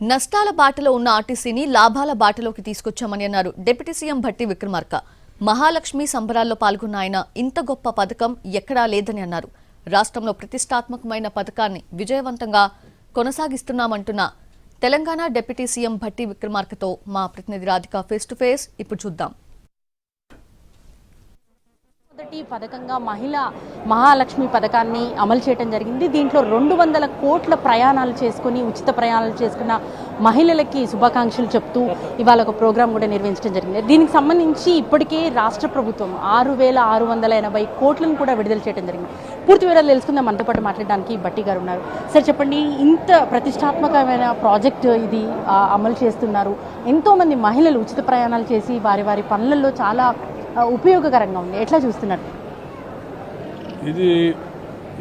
నష్టాల బాటలో ఉన్న ఆర్టీసీని లాభాల బాటలోకి తీసుకొచ్చామని అన్నారు డిప్యూటీ సీఎం భట్టి విక్రమార్క. మహాలక్ష్మి సంబరాల్లో పాల్గొన్న ఆయన ఇంత గొప్ప పథకం ఎక్కడా లేదని అన్నారు. రాష్ట్రంలో ప్రతిష్టాత్మకమైన పథకాన్ని విజయవంతంగా కొనసాగిస్తున్నామంటున్న తెలంగాణ డిప్యూటీ సీఎం భట్టి విక్రమార్కతో మా ప్రతినిధి రాధిక ఫేస్ టు ఫేస్ ఇప్పుడు చూద్దాం. మొదటి పథకంగా మహాలక్ష్మి పథకాన్ని అమలు చేయడం జరిగింది. దీంట్లో 200 కోట్ల ప్రయాణాలు చేసుకుని ఉచిత ప్రయాణాలు చేసుకున్న మహిళలకి శుభాకాంక్షలు చెప్తూ ఇవాళ ఒక ప్రోగ్రాం కూడా నిర్వహించడం జరిగింది. దీనికి సంబంధించి ఇప్పటికే రాష్ట్ర ప్రభుత్వం 6,680 కోట్లను కూడా విడుదల చేయడం జరిగింది. పూర్తి వివరాలు తెలుసుకుందాం. మనతో పాటు మాట్లాడడానికి భట్టి గారు ఉన్నారు. సార్ చెప్పండి, ఇంత ప్రతిష్టాత్మకమైన ప్రాజెక్ట్ ఇది అమలు చేస్తున్నారు. ఎంతోమంది మహిళలు ఉచిత ప్రయాణాలు చేసి వారి పనులలో చాలా ఉపయోగకరంగా ఉంది. ఎట్లా చూస్తున్నారు? ఇది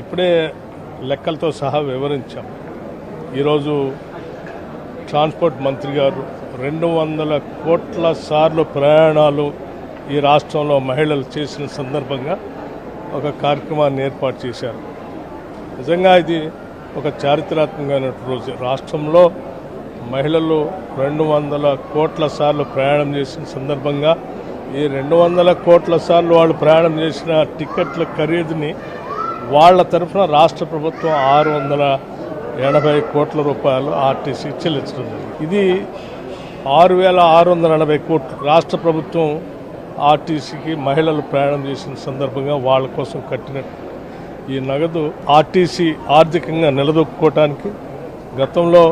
ఇప్పుడే లెక్కలతో సహా వివరించాం. ఈరోజు ట్రాన్స్పోర్ట్ మంత్రి గారు 200 కోట్ల సార్లు ప్రయాణాలు ఈ రాష్ట్రంలో మహిళలు చేసిన సందర్భంగా ఒక కార్యక్రమాన్ని ఏర్పాటు చేశారు. నిజంగా ఇది ఒక చారిత్రాత్మకమైన రోజు. రాష్ట్రంలో మహిళలు 200 కోట్ల సార్లు ప్రయాణం చేసిన సందర్భంగా ఈ 200 కోట్ల సార్లు వాళ్ళు ప్రయాణం చేసిన టికెట్ల ఖరీదుని వాళ్ళ తరఫున రాష్ట్ర ప్రభుత్వం 680 కోట్ల రూపాయలు ఆర్టీసీ చెల్లించడం జరిగింది. ఇది 6,680 కోట్లు రాష్ట్ర ప్రభుత్వం ఆర్టీసీకి మహిళలు ప్రయాణం చేసిన సందర్భంగా వాళ్ళ కోసం కట్టిన ఈ నగదు ఆర్టీసీ ఆర్థికంగా నిలదొక్కుకోవటానికి గతంలో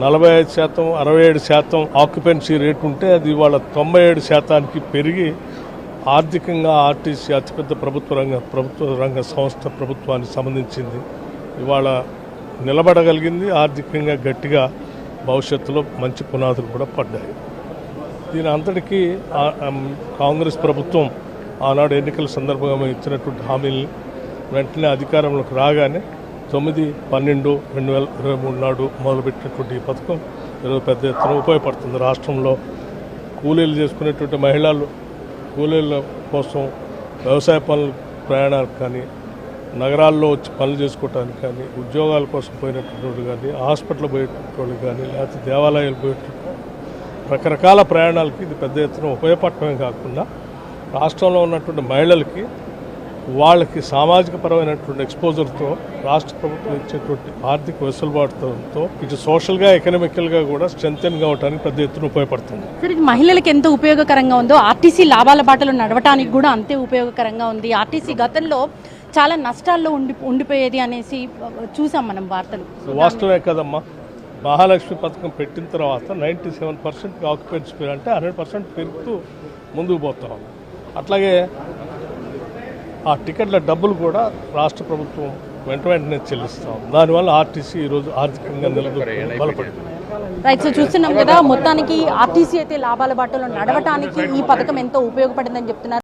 45%, 67% ఆక్యుపెన్సీ రేటు ఉంటే అది ఇవాళ 97% పెరిగి ఆర్థికంగా ఆర్టీసీ అతిపెద్ద ప్రభుత్వ రంగ సంస్థ ప్రభుత్వానికి సంబంధించింది. ఇవాళ నిలబడగలిగింది. ఆర్థికంగా గట్టిగా భవిష్యత్తులో మంచి పునాదులు కూడా పడ్డాయి. దీని అంతటికీ కాంగ్రెస్ ప్రభుత్వం ఆనాడు ఎన్నికల సందర్భంగా ఇచ్చినటువంటి హామీల్ని వెంటనే అధికారంలోకి రాగానే 9/12/2023 నాడు మొదలుపెట్టినటువంటి ఈ పథకం ఈరోజు పెద్ద ఎత్తున ఉపయోగపడుతుంది. రాష్ట్రంలో కూలీలు చేసుకునేటువంటి మహిళలు కూలీల కోసం వ్యవసాయ పనులు ప్రయాణాలకు కానీ, నగరాల్లో వచ్చి పనులు చేసుకోవటానికి కానీ, ఉద్యోగాల కోసం పోయినటువంటి కానీ, హాస్పిటల్ పోయేటటువంటి కానీ, లేకపోతే దేవాలయాలు పోయేటటువంటి రకరకాల ప్రయాణాలకి ఇది పెద్ద ఎత్తున ఉపయోగపడటమే కాకుండా రాష్ట్రంలో ఉన్నటువంటి మహిళలకి వాళ్ళకి సామాజిక పరమైనటువంటి ఎక్స్పోజర్తో రాష్ట్ర ప్రభుత్వం ఇచ్చేటువంటి ఆర్థిక వెసులుబాటుతో ఇటు సోషల్గా ఎకనామికల్గా కూడా స్ట్రెంథెన్ కావడానికి పెద్ద ఎత్తున ఉపయోగపడుతుంది. సరే, మహిళలకు ఎంత ఉపయోగకరంగా ఉందో ఆర్టీసీ లాభాల బాటలో నడవటానికి కూడా అంతే ఉపయోగకరంగా ఉంది. ఆర్టీసీ గతంలో చాలా నష్టాల్లో ఉండిపోయేది అనేసి చూసాం మనం వార్తలు. వాస్తవే కదమ్మా. మహాలక్ష్మి పథకం పెట్టిన తర్వాత 97% ఆక్యుపెన్సీ అంటే 100% పెరుగుతూ ముందుకు పోతాం. అట్లాగే ఆ టికెట్ల డబ్బులు కూడా రాష్ట్ర ప్రభుత్వం వెంటనే చెల్లిస్తాం. దానివల్ల ఆర్టీసీ ఈరోజు ఆర్థికంగా బలపడింది. రైట్. సో చూస్తున్నాం కదా, మొత్తానికి ఆర్టీసీ అయితే లాభాల బాటలో నడవటానికి ఈ పథకం ఎంతో ఉపయోగపడిందని చెప్తున్నారు.